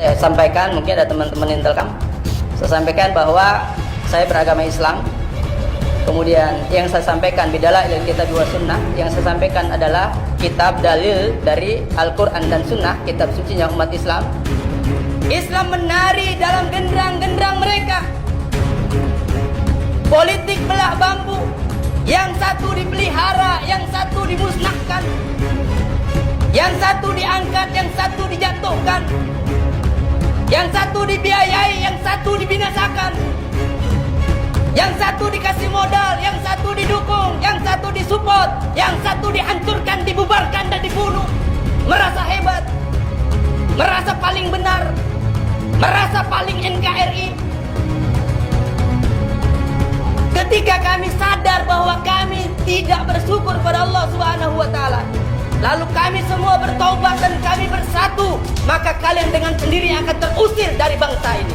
Saya sampaikan, mungkin ada teman-teman Intelkam, saya sampaikan bahwa saya beragama Islam. Kemudian yang saya sampaikan bidalah ilal kitab wa sunnah, yang saya sampaikan adalah kitab dalil dari Al-Quran dan Sunnah, kitab sucinya umat Islam. Islam menari dalam genderang-genderang mereka. Politik belah bambu, yang satu dipelihara, yang satu dimusnahkan, yang satu diangkat, yang satu dijatuhkan, yang satu dibiayai, yang satu dibinasakan, yang satu dikasih modal, yang satu didukung, yang satu disupport, yang satu dihancurkan, dibubarkan dan dibunuh. Merasa hebat, merasa paling benar, merasa paling NKRI. Ketika kami sadar bahwa kami tidak bersyukur pada Allah Subhanahu wa taala, lalu kami semua bertaubat dan kami bersatu, maka kalian dengan sendiri akan terusir dari bangsa ini.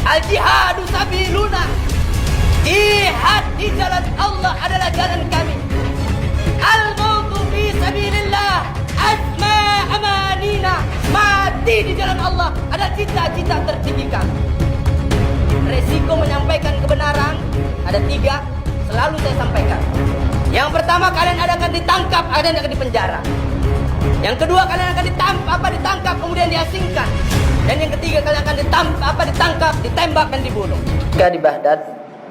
Al-jihadu sabiluna. Jihad di jalan Allah adalah jalan kami. Al-mautu fi sabilillah asma amanina. Mati di jalan Allah adalah cita-cita tertinggi kami. Resiko menyampaikan kebenaran ada 3, selalu saya sampaikan. Yang pertama, kalian akan ditangkap, kalian akan dipenjara. Yang kedua, kalian akan ditangkap kemudian diasingkan. Dan yang ketiga, kalian akan ditangkap, ditembak dan dibunuh. Ketika di Baghdad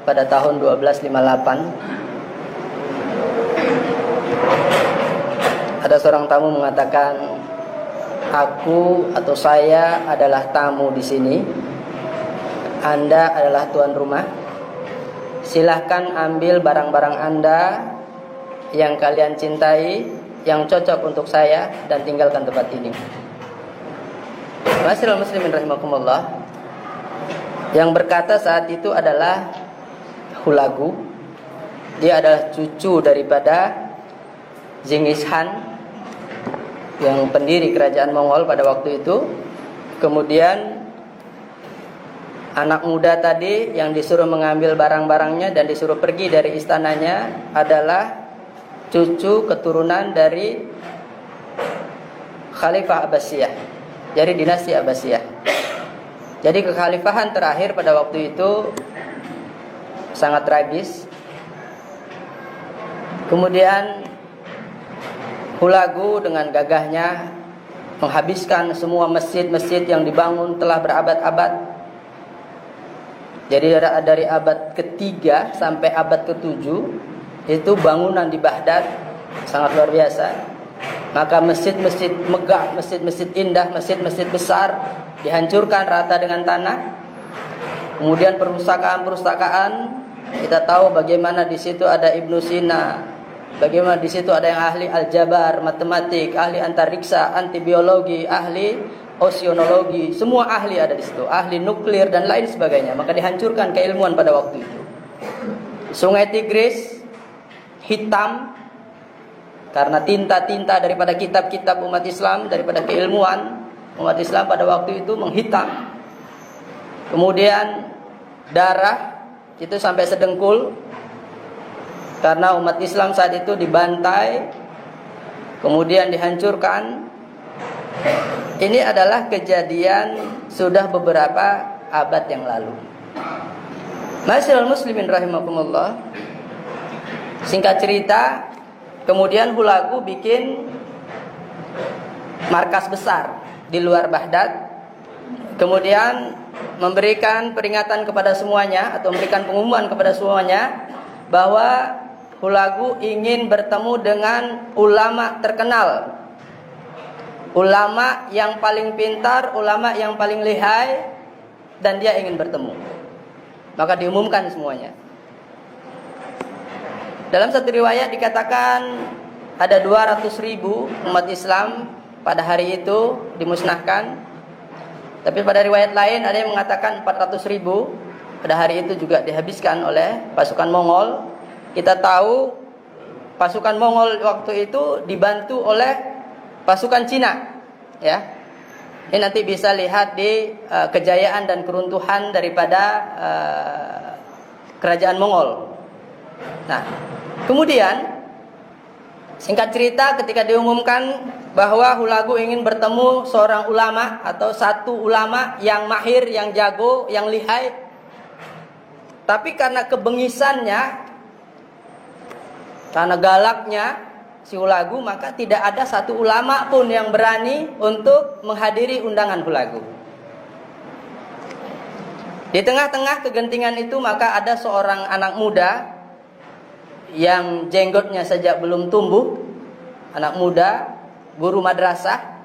pada tahun 1258, ada seorang tamu mengatakan, aku atau saya adalah tamu di sini. Anda adalah tuan rumah. Silahkan ambil barang-barang Anda yang kalian cintai, yang cocok untuk saya, dan tinggalkan tempat ini. Ma'asyiral muslimin rahimakumullah. Yang berkata saat itu adalah Hulagu. Dia adalah cucu daripada Genghis Khan, yang pendiri kerajaan Mongol pada waktu itu. Kemudian anak muda tadi yang disuruh mengambil barang-barangnya dan disuruh pergi dari istananya adalah cucu keturunan dari Khalifah Abbasiyah, dari dinasti Abbasiyah. Jadi kekhalifahan terakhir pada waktu itu sangat tragis. Kemudian Hulagu dengan gagahnya menghabiskan semua masjid-masjid yang dibangun telah berabad-abad. Jadi dari abad ke-3 sampai abad ke-7 itu bangunan di Baghdad sangat luar biasa. Maka masjid-masjid megah, masjid-masjid indah, masjid-masjid besar dihancurkan rata dengan tanah. Kemudian perpustakaan-perpustakaan, kita tahu bagaimana di situ ada Ibnu Sina, bagaimana di situ ada yang ahli aljabar, matematik, ahli antariksa, antibiologi, ahli oceanologi, semua ahli ada di situ, ahli nuklir dan lain sebagainya. Maka dihancurkan keilmuan pada waktu itu. Sungai Tigris hitam karena tinta-tinta daripada kitab-kitab umat Islam, daripada keilmuan umat Islam pada waktu itu menghitam. Kemudian darah itu sampai sedengkul karena umat Islam saat itu dibantai, kemudian dihancurkan. Ini adalah kejadian sudah beberapa abad yang lalu. Ma'asyiral muslimin rahimakumullah. Singkat cerita, kemudian Hulagu bikin markas besar di luar Baghdad. Kemudian memberikan peringatan kepada semuanya, atau memberikan pengumuman kepada semuanya, bahwa Hulagu ingin bertemu dengan ulama terkenal, ulama yang paling pintar, ulama yang paling lihai, dan dia ingin bertemu. Maka diumumkan semuanya. Dalam satu riwayat dikatakan ada 200.000 umat Islam pada hari itu dimusnahkan. Tapi pada riwayat lain ada yang mengatakan 400.000 pada hari itu juga dihabiskan oleh pasukan Mongol. Kita tahu pasukan Mongol waktu itu dibantu oleh pasukan Cina, ya. Ini nanti bisa lihat di kejayaan dan keruntuhan daripada kerajaan Mongol. Nah, kemudian Singkat cerita, ketika diumumkan bahwa Hulagu ingin bertemu seorang ulama atau satu ulama yang mahir, yang jago, yang lihai, tapi karena kebengisannya, karena galaknya si Hulagu, maka tidak ada satu ulama pun yang berani untuk menghadiri undangan Hulagu. Di tengah-tengah kegentingan itu, maka ada seorang anak muda yang jenggotnya saja belum tumbuh, anak muda, guru madrasah.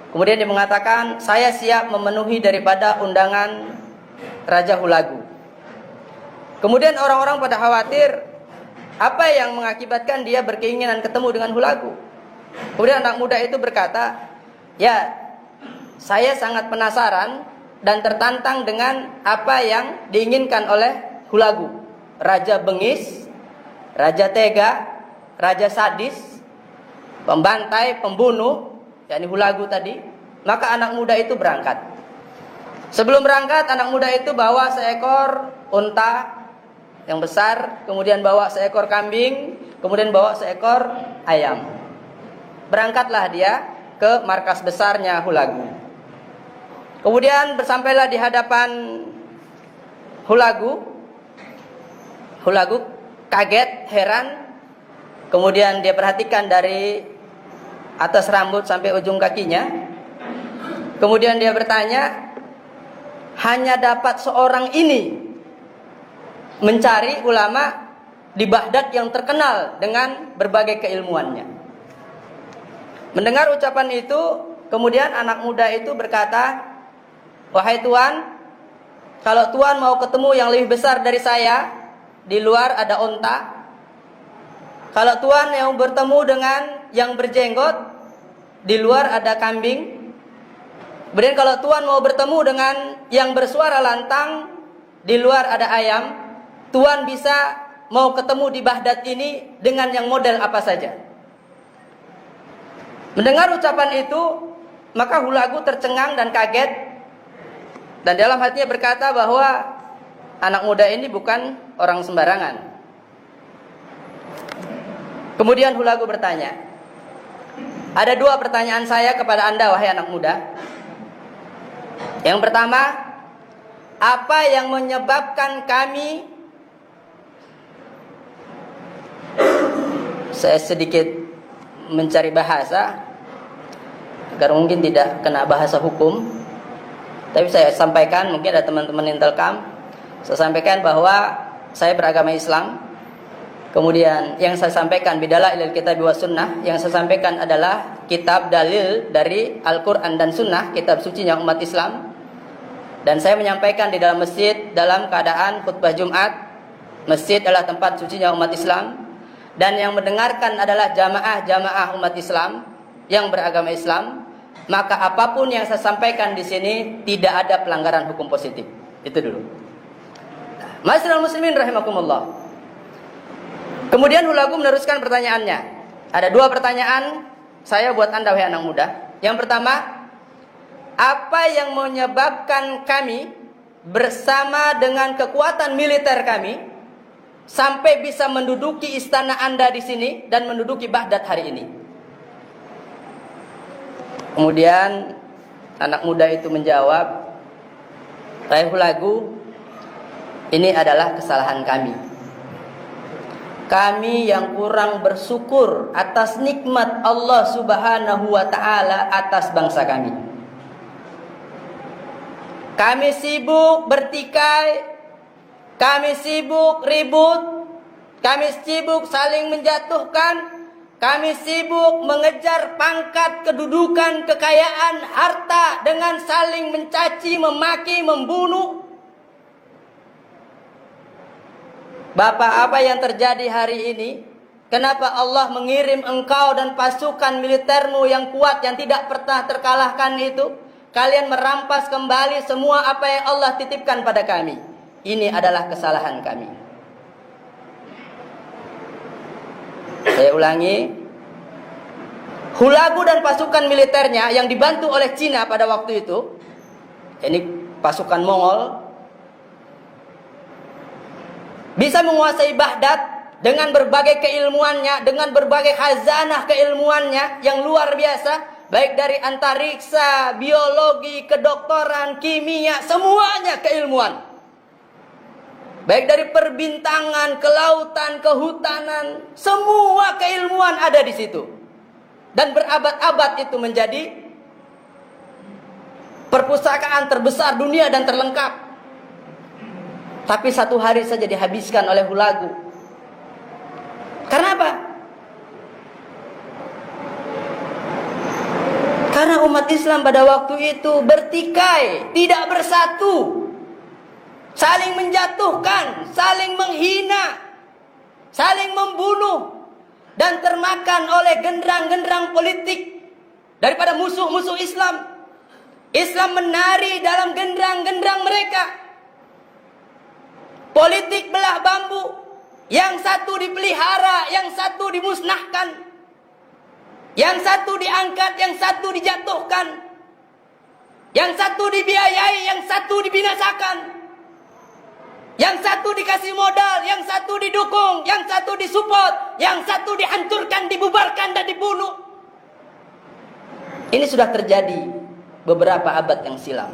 Kemudian dia mengatakan, saya siap memenuhi daripada undangan Raja Hulagu. Kemudian orang-orang pada khawatir, apa yang mengakibatkan dia berkeinginan ketemu dengan Hulagu. Kemudian anak muda itu berkata, ya, saya sangat penasaran dan tertantang dengan apa yang diinginkan oleh Hulagu. Raja bengis, raja tega, raja sadis, pembantai, pembunuh, yakni Hulagu tadi. Maka anak muda itu berangkat. Sebelum berangkat, anak muda itu bawa seekor unta yang besar, kemudian bawa seekor kambing, kemudian bawa seekor ayam. Berangkatlah dia ke markas besarnya Hulagu. Kemudian bersampailah di hadapan Hulagu. Hulagu kaget, heran. Kemudian dia perhatikan dari atas rambut sampai ujung kakinya. Kemudian dia bertanya, hanya dapat seorang ini mencari ulama di Baghdad yang terkenal dengan berbagai keilmuannya. Mendengar ucapan itu, kemudian anak muda itu berkata, wahai Tuan, kalau Tuan mau ketemu yang lebih besar dari saya, di luar ada onta. Kalau Tuan yang bertemu dengan yang berjenggot, di luar ada kambing. Kemudian kalau Tuan mau bertemu dengan yang bersuara lantang, di luar ada ayam. Tuan bisa mau ketemu di Baghdad ini dengan yang model apa saja. Mendengar ucapan itu, maka Hulagu tercengang dan kaget. Dan dalam hatinya berkata bahwa anak muda ini bukan orang sembarangan. Kemudian Hulagu bertanya, ada dua pertanyaan saya kepada Anda, wahai anak muda. Yang pertama, apa yang menyebabkan kami, saya sedikit mencari bahasa agar mungkin tidak kena bahasa hukum, tapi saya sampaikan, mungkin ada teman-teman Intelkam, saya sampaikan bahwa saya beragama Islam. Kemudian yang saya sampaikan bidalail kitab wa sunnah, yang saya sampaikan adalah kitab dalil dari Al-Quran dan Sunnah, kitab sucinya umat Islam. Dan saya menyampaikan di dalam masjid dalam keadaan khutbah Jumat. Masjid adalah tempat sucinya umat Islam, dan yang mendengarkan adalah jamaah-jamaah umat Islam yang beragama Islam. Maka apapun yang saya sampaikan di sini tidak ada pelanggaran hukum positif. Itu dulu. Ma'asyiral muslimin rahimakumullah. Kemudian Hulagu meneruskan pertanyaannya. Ada dua pertanyaan saya buat Anda, wahai anak muda. Yang pertama, apa yang menyebabkan kami bersama dengan kekuatan militer kami sampai bisa menduduki istana Anda di sini dan menduduki Baghdad hari ini? Kemudian anak muda itu menjawab, wahai Hulagu, ini adalah kesalahan kami. Kami yang kurang bersyukur atas nikmat Allah Subhanahu wa ta'ala atas bangsa kami. Kami sibuk bertikai, kami sibuk ribut, kami sibuk saling menjatuhkan, kami sibuk mengejar pangkat, kedudukan, kekayaan, harta dengan saling mencaci, memaki, membunuh. Bapak, apa yang terjadi hari ini? Kenapa Allah mengirim engkau dan pasukan militermu yang kuat, yang tidak pernah terkalahkan itu? Kalian merampas kembali semua apa yang Allah titipkan pada kami. Ini adalah kesalahan kami. Saya ulangi. Hulagu dan pasukan militernya yang dibantu oleh Cina pada waktu itu, ini pasukan Mongol, bisa menguasai Baghdad dengan berbagai keilmuannya, dengan berbagai khazanah keilmuannya yang luar biasa, baik dari antariksa, biologi, kedokteran, kimia, semuanya keilmuan. Baik dari perbintangan, kelautan, kehutanan, semua keilmuan ada di situ. Dan berabad-abad itu menjadi perpustakaan terbesar dunia dan terlengkap. Tapi satu hari saja dihabiskan oleh Hulagu. Karena apa? Karena umat Islam pada waktu itu bertikai, tidak bersatu, saling menjatuhkan, saling menghina, saling membunuh, dan termakan oleh genderang-genderang politik daripada musuh-musuh Islam. Islam menari dalam genderang-genderang mereka. Politik belah bambu, yang satu dipelihara, yang satu dimusnahkan, yang satu diangkat, yang satu dijatuhkan, yang satu dibiayai, yang satu dibinasakan, yang satu dikasih modal, yang satu didukung, yang satu disupport, yang satu dihancurkan, dibubarkan dan dibunuh. Ini sudah terjadi beberapa abad yang silam.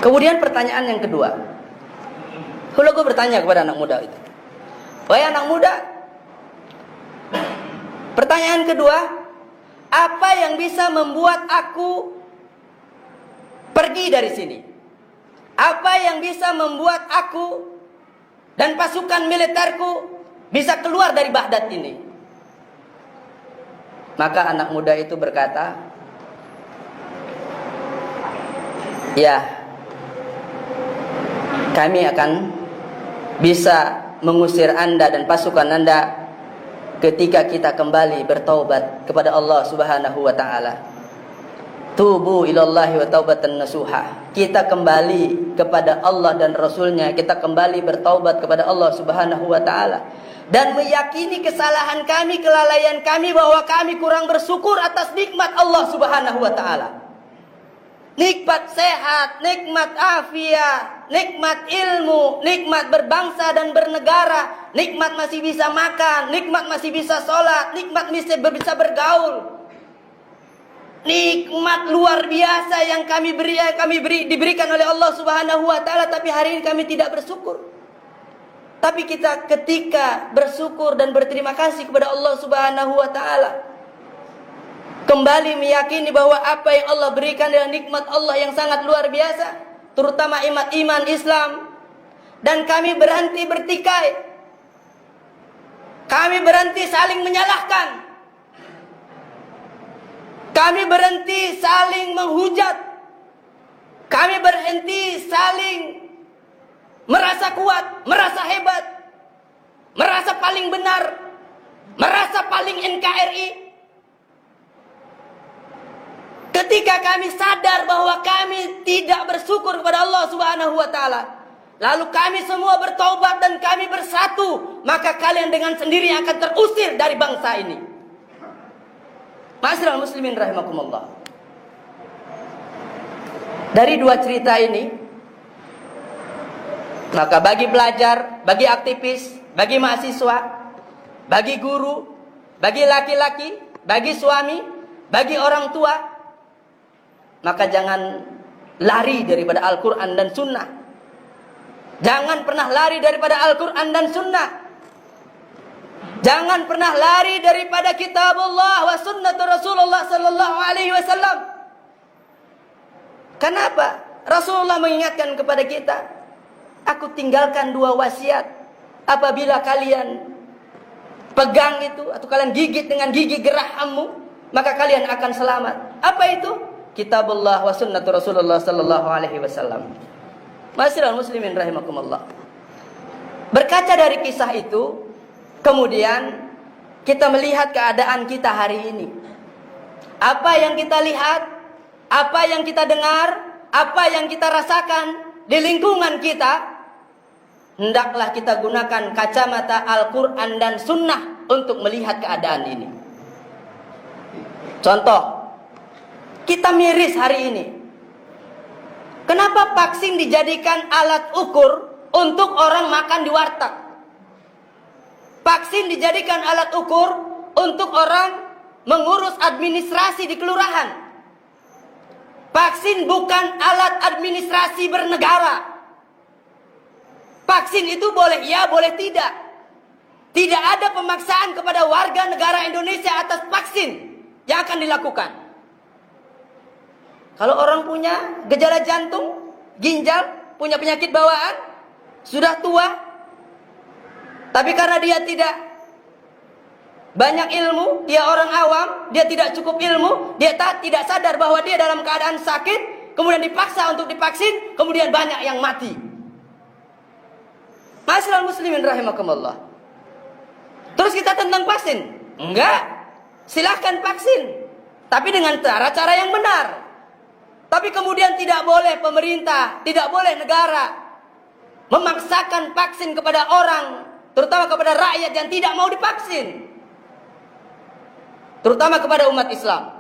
Kemudian pertanyaan yang kedua, Hulagu bertanya kepada anak muda itu, wahai anak muda, pertanyaan kedua, apa yang bisa membuat aku pergi dari sini? Apa yang bisa membuat aku dan pasukan militerku bisa keluar dari Baghdad ini? Maka anak muda itu berkata, ya, kami akan bisa mengusir Anda dan pasukan Anda ketika kita kembali bertaubat kepada Allah Subhanahu wa taala. Tubu ilallahi wa taubatan nasuha. Kita kembali kepada Allah dan Rasulnya, kita kembali bertaubat kepada Allah Subhanahu wa taala dan meyakini kesalahan kami, kelalaian kami, bahwa kami kurang bersyukur atas nikmat Allah Subhanahu wa taala. Nikmat sehat, nikmat afiat, nikmat ilmu, nikmat berbangsa dan bernegara, nikmat masih bisa makan, nikmat masih bisa sholat, nikmat masih bisa bergaul. Nikmat luar biasa yang kami diberikan oleh Allah Subhanahu wa taala, tapi hari ini kami tidak bersyukur. Tapi kita ketika bersyukur dan berterima kasih kepada Allah Subhanahu wa taala, kembali meyakini bahwa apa yang Allah berikan adalah nikmat Allah yang sangat luar biasa, terutama iman Islam, dan kami berhenti bertikai, kami berhenti saling menyalahkan, kami berhenti saling menghujat, kami berhenti saling merasa kuat, merasa hebat, merasa paling benar, merasa paling NKRI. Ketika kami sadar bahwa kami tidak bersyukur kepada Allah Subhanahu wa taala, lalu kami semua bertaubat dan kami bersatu, maka kalian dengan sendiri akan terusir dari bangsa ini. Ma'asyiral muslimin rahimakumullah. Dari dua cerita ini, maka bagi pelajar, bagi aktivis, bagi mahasiswa, bagi guru, bagi laki-laki, bagi suami, bagi orang tua, maka jangan lari daripada Al-Quran dan Sunnah. Jangan pernah lari daripada Al-Quran dan Sunnah. Jangan pernah lari daripada Kitabullah wa Sunnah Rasulullah Sallallahu Alaihi Wasallam. Kenapa? Rasulullah mengingatkan kepada kita, aku tinggalkan dua wasiat. Apabila kalian pegang itu, atau kalian gigit dengan gigi gerahammu, maka kalian akan selamat. Apa itu? Kitabullah wa sunnatu Rasulullah sallallahu alaihi wasallam. Ma'asyiral muslimin rahimakumullah. Berkaca dari kisah itu, kemudian kita melihat keadaan kita hari ini. Apa yang kita lihat, apa yang kita dengar, apa yang kita rasakan di lingkungan kita, hendaklah kita gunakan kacamata Al-Quran dan Sunnah untuk melihat keadaan ini. Contoh, kita miris hari ini. Kenapa vaksin dijadikan alat ukur untuk orang makan di warteg? Vaksin dijadikan alat ukur untuk orang mengurus administrasi di kelurahan. Vaksin bukan alat administrasi bernegara. Vaksin itu boleh iya, boleh tidak. Tidak ada pemaksaan kepada warga negara Indonesia atas vaksin yang akan dilakukan. Kalau orang punya gejala jantung, ginjal, punya penyakit bawaan, sudah tua, tapi karena dia tidak banyak ilmu, dia orang awam, dia tidak cukup ilmu, dia tidak sadar bahwa dia dalam keadaan sakit, kemudian dipaksa untuk divaksin, kemudian banyak yang mati. Ma'asyiral muslimin rahimakumullah. Terus kita tentang vaksin? Enggak. Silahkan vaksin, tapi dengan cara-cara yang benar. Tapi kemudian tidak boleh pemerintah, tidak boleh negara memaksakan vaksin kepada orang, terutama kepada rakyat yang tidak mau divaksin, terutama kepada umat Islam.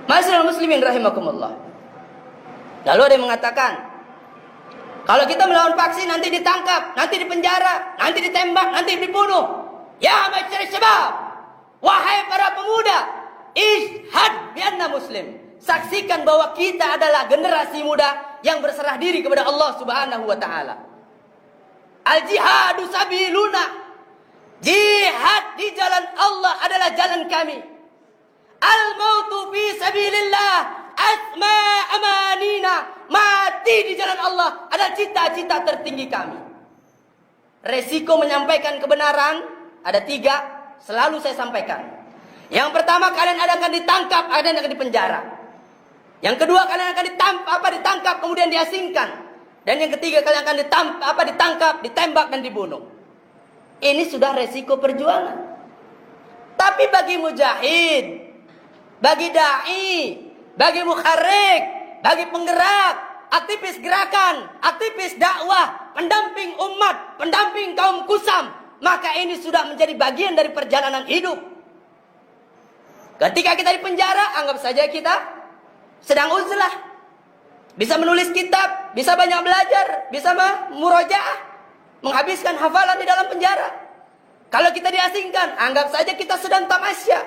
Ma'asyiral muslimin rahimakumullah. Lalu ada yang mengatakan, kalau kita melawan vaksin nanti ditangkap, nanti dipenjara, nanti ditembak, nanti dibunuh. Ya ma'asyiral syabab, wahai para pemuda, ishhad bi anna muslim. Saksikan bahwa kita adalah generasi muda yang berserah diri kepada Allah Subhanahu wa taala. Al-jihadu sabiluna. Jihad di jalan Allah adalah jalan kami. Al-mautu fi sabilillah asma amanina. Mati di jalan Allah adalah cita-cita tertinggi kami. Resiko menyampaikan kebenaran ada 3, selalu saya sampaikan. Yang pertama, kalian akan ditangkap, kalian akan dipenjara. Yang kedua, kalian akan ditangkap kemudian diasingkan. Dan yang ketiga, kalian akan ditangkap, ditembak dan dibunuh. Ini sudah resiko perjuangan. Tapi bagi mujahid, bagi dai, bagi mukharrik, bagi penggerak, aktivis gerakan, aktivis dakwah, pendamping umat, pendamping kaum kusam, maka ini sudah menjadi bagian dari perjalanan hidup. Ketika kita di penjara, anggap saja kita sedang uzlah. Bisa menulis kitab, bisa banyak belajar, bisa murojaah, menghabiskan hafalan di dalam penjara. Kalau kita diasingkan, anggap saja kita sedang tamasya.